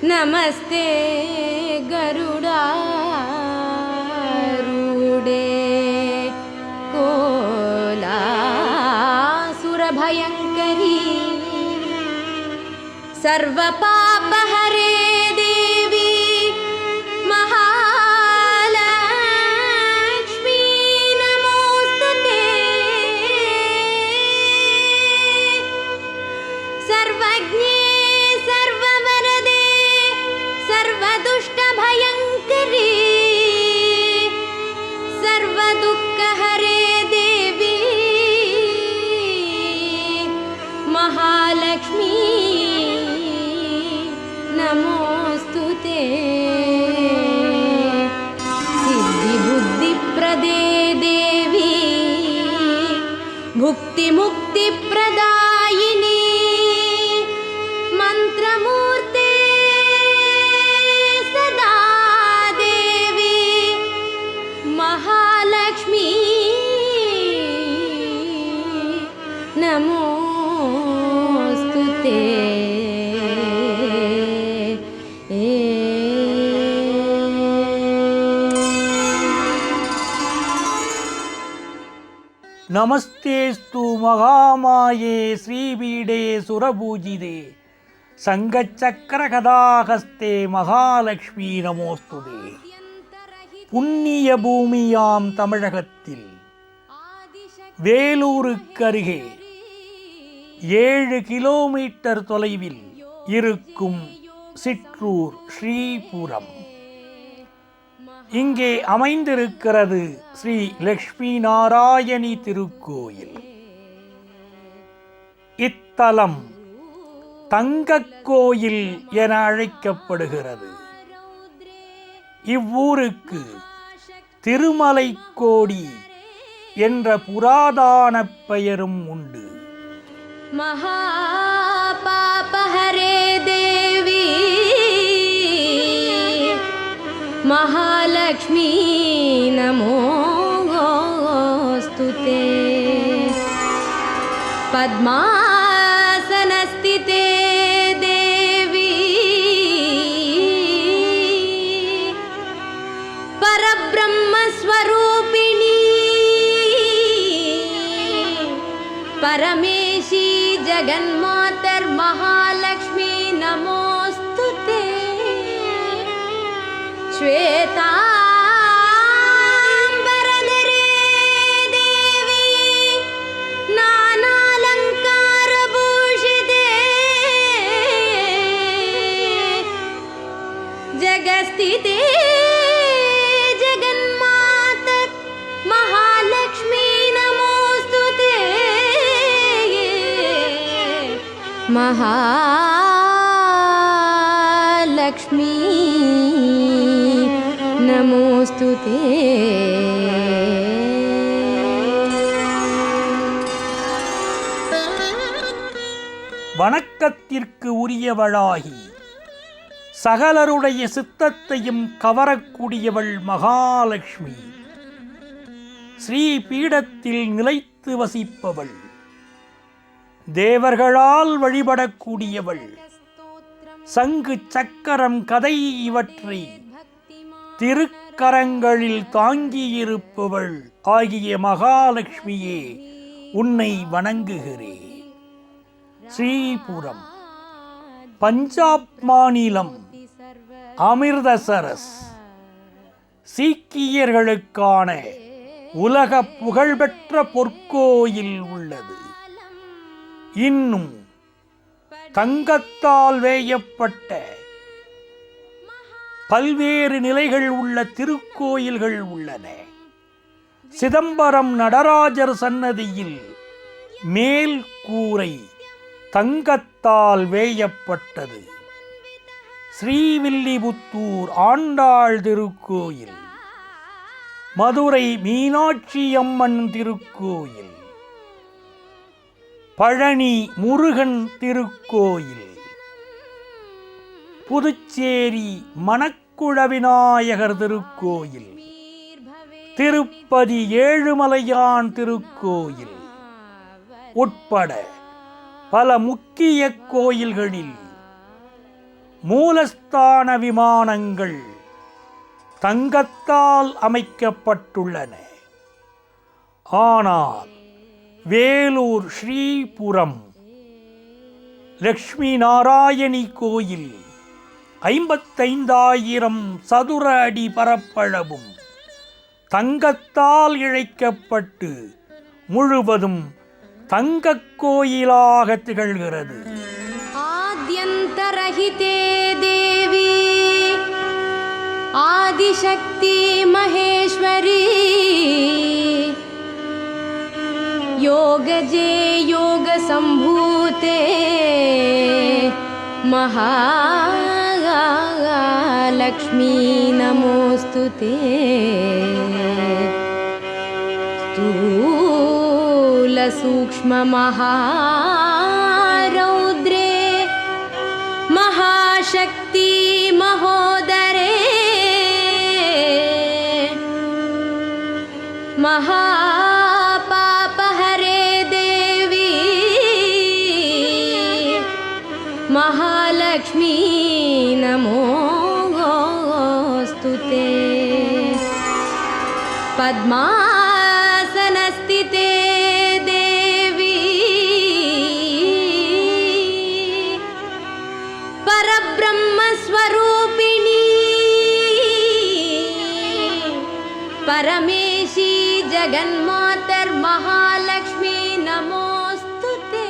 नमस्ते गरुडारूढे कोलासुरभयङ्करी सर्वपापहरे देवी महालक्ष्मी नमोस्तुते। सर्वज्ञे सर्ववरदे सर्वदुष्टभयङ्करी सर्वदुःखहरे देवी महालक्ष्मी नमोस्तुते। सिद्धिबुद्धिप्रदे देवी भुक्तिमुक्तिप्रदायिनी मंत्रमूर्ते सदा देवी महालक्ष्मी नमोस्तुते। नमस्तेस्तु महामाये श्रीपीडे सुरपूजिते சங்கச்சக்கரகதாஹஸ்தே மகாலட்சுமி நமோஸ்துதே. புண்ணிய பூமியாம் தமிழகத்தில் வேலூருக்கு அருகே 7 கிலோமீட்டர் தொலைவில் இருக்கும் சிற்றூர் ஸ்ரீபுரம். இங்கே அமைந்திருக்கிறது ஸ்ரீ லக்ஷ்மி நாராயணி திருக்கோயில். இத்தலம் தங்கக்கோயில் என அழைக்கப்படுகிறது. இவ்வூருக்கு திருமலைக்கோடி என்ற புராதான பெயரும் உண்டு. महापापहरे देवी महालक्ष्मी नमोस्तुते। पद्मासनस्थिते देवी परब्रह्मस्वरूपिणी परमेशी जगन्मातर् महालक्ष्मी नमोस्तुते। श्वेतांबरधरे देवी नानालंकारभूषिते जगस्थिते जगन्मातर् महालक्ष्मी नमोस्तुते। महालक्ष्मी नमोस्तुते। வணக்கத்திற்கு உரியவளாகி சகலருடைய சித்தத்தையும் கவரக்கூடியவள் மகாலட்சுமி. ஸ்ரீ பீடத்தில் நிலைத்து வசிப்பவள். தேவர்களால் வழிபடக்கூடியவள். சங்கு சக்கரம் கதை இவற்றை திருக்கரங்களில் தாங்கியிருப்பவள் ஆகிய மகாலட்சுமியே உன்னை வணங்குகிறேன். ஸ்ரீபுரம் பஞ்சாப் மாநிலம் அமிர்தசரஸ் சீக்கியர்களுக்கான உலக புகழ்பெற்ற பொற்கோயில் உள்ளது. இன்னும் தங்கத்தால் வேயப்பட்ட பல்வேறு நிலைகள் உள்ள திருக்கோயில்கள் உள்ளன. சிதம்பரம் நடராஜர் சன்னதியில் மேல் கூரை தங்கத்தால் வேயப்பட்டது. ஸ்ரீவில்லிபுத்தூர் ஆண்டாள் திருக்கோயில், மதுரை மீனாட்சி அம்மன் திருக்கோயில், பழனி முருகன் திருக்கோயில், புதுச்சேரி மணக்குளவிநாயகர் திருக்கோயில், திருப்பதி ஏழுமலையான் திருக்கோயில் உட்பட பல முக்கிய கோயில்களில் மூலஸ்தான விமானங்கள் தங்கத்தால் அமைக்கப்பட்டுள்ளன. ஆனால் வேலூர் ஸ்ரீபுரம் லக்ஷ்மி நாராயணி கோயில் 55,000 சதுர அடி பரப்பளவும் தங்கத்தால் இழைக்கப்பட்டு முழுவதும் தங்கக் கோயிலாக திகழ்கிறது. ஆத்யந்தரஹிதே தேவி ஆதிசக்தி மகேஸ்வரி யோகஜே யோக சம்பூதே महालक्ष्मी नमोस्तुते स्थूल सूक्ष्म महारौद्रे महाशक्ति महोदरे महापापहरे देवी महालक्ष्मी नमोस्तुते पद्मासनस्थिते देवी परब्रह्मस्वरूपिणी परमेशी जगन्मातर्महालक्ष्मी नमोस्तुते.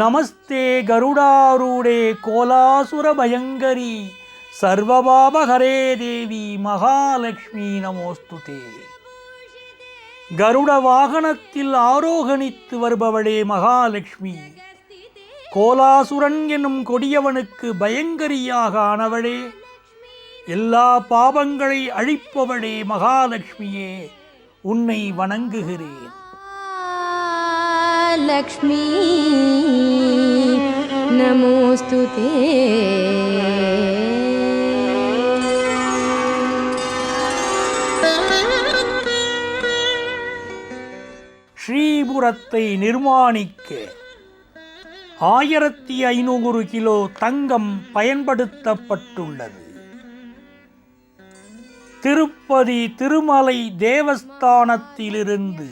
நமஸ்தே கருடாரூடே கோலாசுர பயங்கரி சர்வபாபஹரே தேவி மகாலட்சுமி நமோஸ்துதே. கருட வாகனத்தில் ஆரோகணித்து வருபவளே மகாலட்சுமி, கோலாசுரன் என்னும் கொடியவனுக்கு பயங்கரியாக ஆனவளே, எல்லா பாவங்களை அழிப்பவளே மகாலட்சுமியே, உன்னை வணங்குகிறேன். लक्ष्मी नमोस्तुते. ஸ்ரீபுரத்தை நிர்மாணிக்க 1500 கிலோ தங்கம் பயன்படுத்தப்பட்டுள்ளது. திருப்பதி திருமலை தேவஸ்தானத்திலிருந்து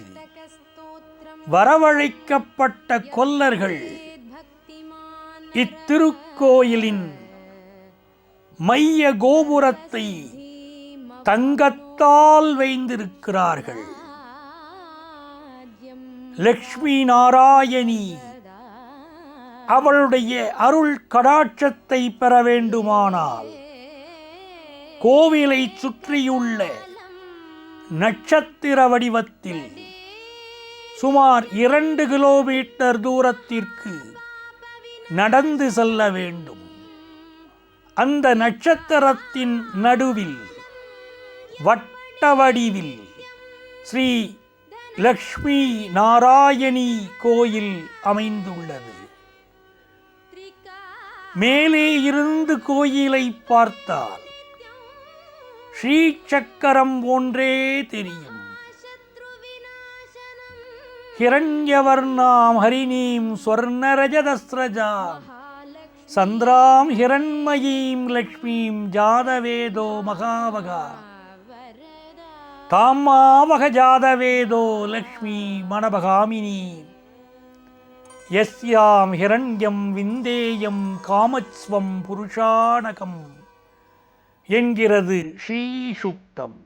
வரவழைக்கப்பட்ட கொல்லர்கள் இத்திருக்கோயிலின் மைய கோபுரத்தை தங்கத்தால் வைத்திருக்கிறார்கள். லக்ஷ்மி நாராயணி அவளுடைய அருள் கடாட்சத்தை பெற வேண்டுமானால் கோவிலை சுற்றியுள்ள நட்சத்திர வடிவத்தில் சுமார் 2 கிலோமீட்டர் தூரத்திற்கு நடந்து செல்ல வேண்டும். அந்த நட்சத்திரத்தின் நடுவில் வட்ட வடிவில் ஸ்ரீ லக்ஷ்மி நாராயணி கோயில் அமைந்துள்ளது. மேலே இருந்து கோயிலை பார்த்தால் ஸ்ரீசக்கரம் போன்றே தெரியும். ஹிரண்யவர்ணாம் ஹரிணீம் ஸ்வர்ணரஜதஸ்ரஜாம் சந்திராம் ஹிரண்மயீம் லக்ஷ்மீம் ஜாதவேதோ மகாவகா தாமாவக ஜாதவேதோ லக்ஷ்மி மணபகாமினி யஸ்யாம் ஹிரண்யம் விந்தேயம் காமஸ்வம் புருஷானகம் என்கிறது ஸ்ரீசுக்தம்.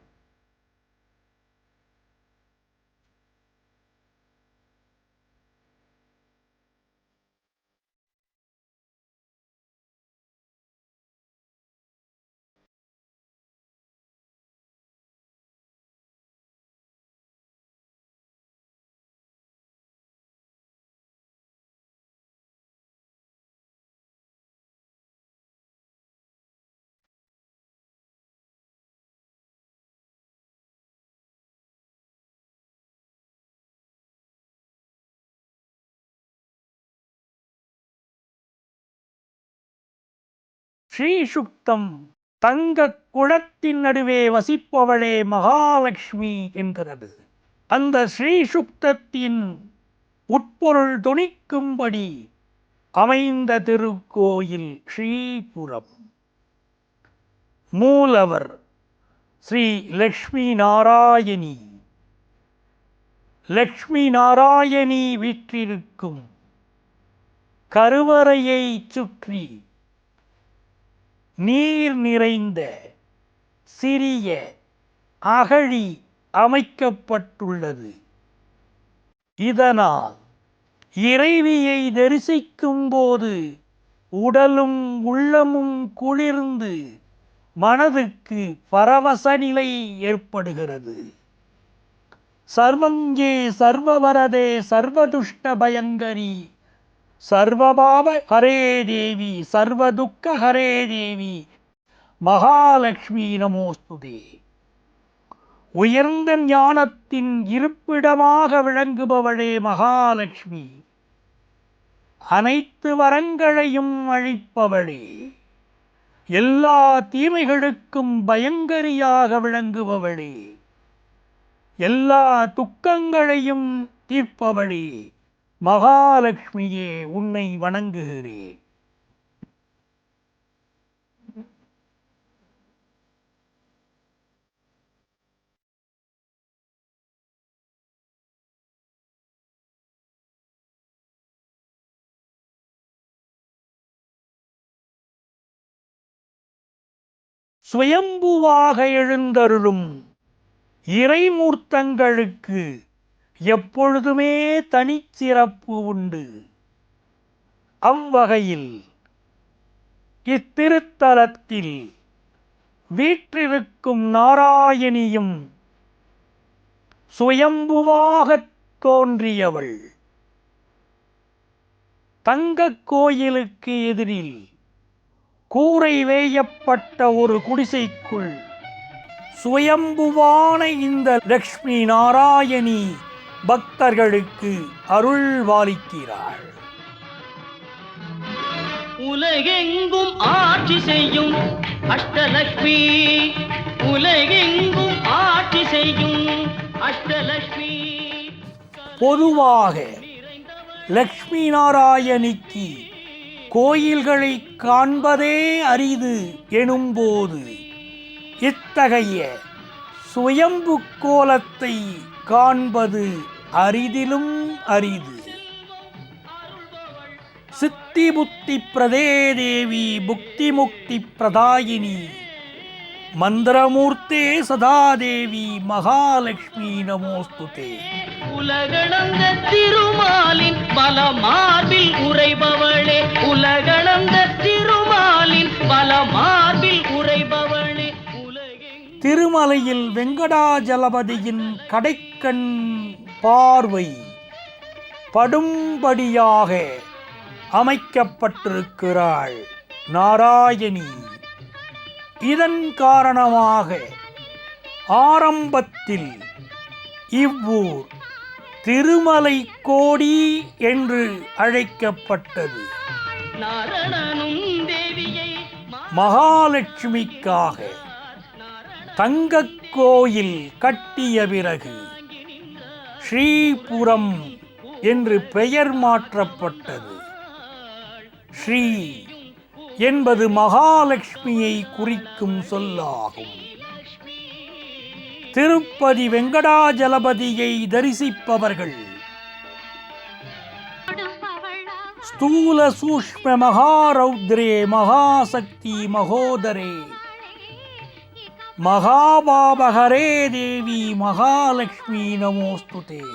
ஸ்ரீசுக்தம் தங்க குளத்தின் நடுவே வசிப்பவளே மகாலட்சுமி என்கிறது. அந்த ஸ்ரீசுக்தத்தின் உட்பொருள் துணிக்கும்படி அமைந்த திருக்கோயில் ஸ்ரீபுரம். மூலவர் ஸ்ரீ லக்ஷ்மி நாராயணி. லக்ஷ்மி நாராயணி வீற்றிருக்கும் கருவறையை சுற்றி நீர் நிறைந்த சிறிய அகழி அமைக்கப்பட்டுள்ளது. இதனால் இறைவியை தரிசிக்கும் போது உடலும் உள்ளமும் குளிர்ந்து மனதுக்கு பரவச நிலை ஏற்படுகிறது. சர்வங்கே சர்வவரதே சர்வதுஷ்ட பயங்கரி சர்வபாவ ஹரே தேவி சர்வதுக்க ஹரே தேவி மகாலட்சுமி நமோஸ்துதே. உயர்ந்த ஞானத்தின் இருப்பிடமாக விளங்குபவளே மகாலட்சுமி. அனைத்து வரங்களையும் அழிப்பவளே. எல்லா தீமைகளுக்கும் பயங்கரியாக விளங்குபவளே. எல்லா துக்கங்களையும் தீர்ப்பவளே மகாலட்சுமியே, உன்னை வணங்குகிறேன். சுயம்புவாக எழுந்தருளும் இறைமூர்த்தங்களுக்கு எப்பொழுதுமே தனிச்சிறப்பு உண்டு. அவ்வகையில் இத்திருத்தலத்தில் வீற்றிருக்கும் நாராயணியும் சுயம்புவாகத் தோன்றியவள். தங்கக் கோயிலுக்கு எதிரில் கூரை வேயப்பட்ட ஒரு குடிசைக்குள் சுயம்புவான இந்த லக்ஷ்மி நாராயணி பக்தர்களுக்கு அருள் பாலிக்கிறாள். உலகெங்கும் ஆட்சி செய்யும் அஷ்டலக்ஷ்மி, உலகெங்கும் ஆட்சி செய்யும் அஷ்டலக்ஷ்மி. பொதுவாக லக்ஷ்மி நாராயணிக்கு கோயில்களை காண்பதே அரிது எனும்போது இத்தகைய சுயம்பு கோலத்தை காண்பது அரிதிலும் அரிது. சித்தி புத்தி பிரதே தேவி புக்தி முக்தி பிரதாயினி மந்திரமூர்த்தே சதாதேவி மகாலட்சுமி நமோஸ்துதே. உலகளந்த திருமாலின் பல மார்பில் உரைபவளே, உலகளந்த திருமாலின் பல மார்பில் உரைபவளே. திருமலையில் வெங்கடாஜலபதியின் கடைக்கண் பார்வை படும்படியாக அமைக்கப்பட்டிருக்கிறாள் நாராயணி. இதன் காரணமாக ஆரம்பத்தில் இவ்வூர் திருமலை கோடி என்று அழைக்கப்பட்டது. மகாலட்சுமிக்காக தங்கக் கோயில் கட்டிய பிறகு ஸ்ரீபுரம் என்று பெயர் மாற்றப்பட்டது. ஸ்ரீ என்பது மகாலட்சுமியை குறிக்கும் சொல்லாகும். திருப்பதி வெங்கடாஜலபதியை தரிசிப்பவர்கள் ஸ்தூல சூஷ்ம மகாரௌத்ரே மகாசக்தி மகோதரே மகாபாபஹரே தேவி மகாலட்சுமி நமோஸ்துதே.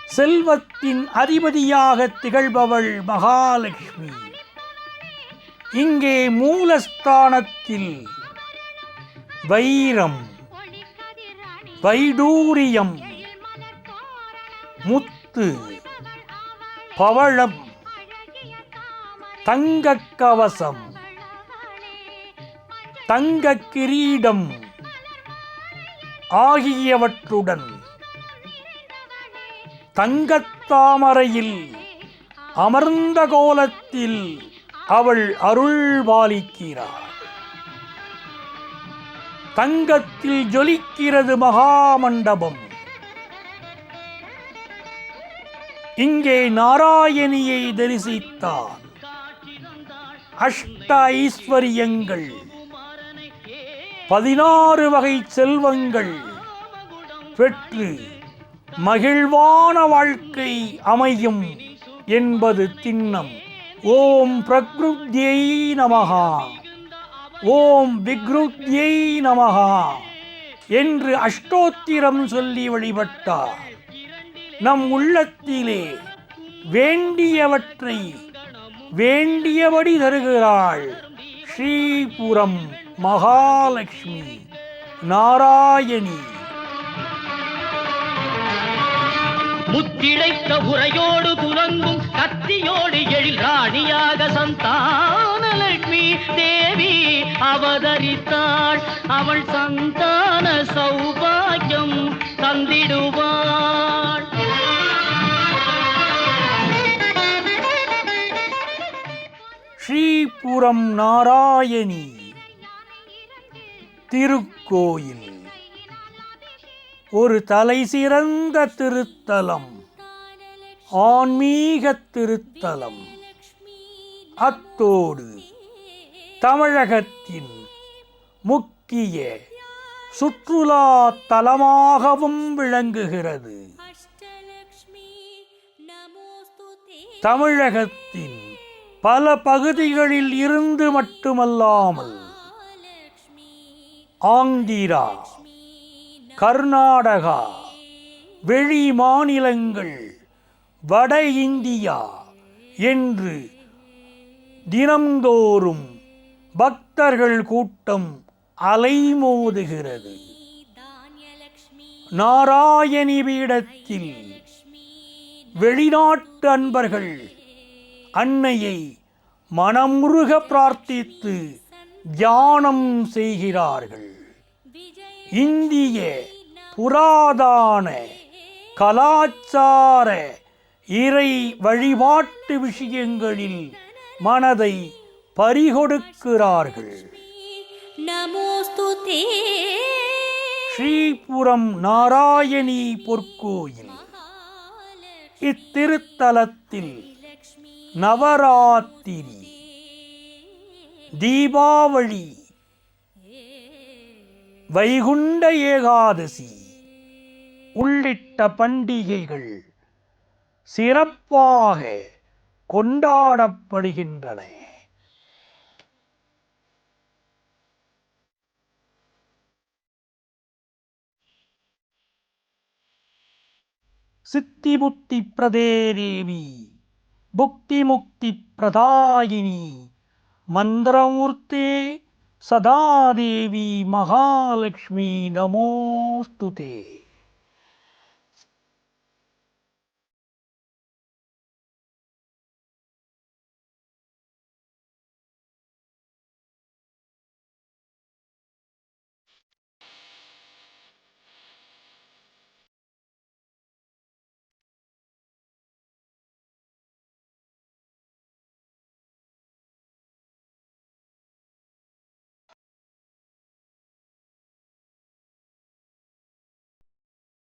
செல்வத்தின் அதிபதியாக திகழ்பவள் மகாலட்சுமி. இங்கே மூலஸ்தானத்தில் வைரம், வைடூரியம், முத்து, பவழம், தங்கக் கவசம், தங்கக் கிரீடம் ஆகியவற்றுடன் தங்கத்தாமரையில் அமர்ந்த கோலத்தில் அவள் அருள் பாலிக்கிறாள். தங்கத்தில் ஜொலிக்கிறது மகாமண்டபம். இங்கே நாராயணியை தரிசித்தார். அஷ்ட ஐஸ்வர்யங்கள், 16 வகை செல்வங்கள் பெற்று மகிழ்வான வாழ்க்கை அமையும் என்பது திண்ணம். ஓம் பிரக்ருத்யை நமஹா, ஓம் விக்ருத்யை நமஹா என்று அஷ்டோத்திரம் சொல்லி வழிபட்டார். நம் உள்ளத்திலே வேண்டியவற்றை வேண்டியபடி தருகிறாள் ஸ்ரீபுரம் மகாலட்சுமி நாராயணி. முத்திழைத்த உரையோடு துலங்கும் கத்தியோடு எழில் ராணியாக சந்தானலட்சுமி தேவி அவதரித்தாள். அவள் சந்தான சௌபாகியம் தந்திடுவாள். ஸ்ரீபுரம் நாராயணி திருக்கோயில் ஒரு தலைசிறந்த திருத்தலம், ஆன்மீக திருத்தலம். அத்தோடு தமிழகத்தின் முக்கிய சுற்றுலா தலமாகவும் விளங்குகிறது. தமிழகத்தின் பல பகுதிகளில் இருந்து மட்டுமல்லாமல் ஆந்திரா, கர்நாடகா, வெளி மாநிலங்கள், வட இந்தியா என்று தினம்தோறும் பக்தர்கள் கூட்டம் அலைமோதுகிறது. நாராயணி பீடத்தில் வெளிநாட்டு அன்பர்கள் அன்னையை மனமுருக பிரார்த்தித்து தியானம் செய்கிறார்கள். இந்திய புராதான கலாச்சார இறை வழிபாட்டு விஷயங்களில் மனதை பறிகொடுக்கிறார்கள். நமோஸ்துதே. ஸ்ரீபுரம் நாராயணி பொற்கோயில். இத்திருத்தலத்தில் நவராத்திரி, தீபாவளி, வைகுண்ட ஏகாதசி உள்ளிட்ட பண்டிகைகள் சிறப்பாக கொண்டாடப்படுகின்றன. சித்திபுத்தி பிரதே தேவி, புக்தி முக்தி பிரதாயினி, மந்திரமூர்த்தே சதாதேவி மகாலட்சுமி நமோஸ்துதே.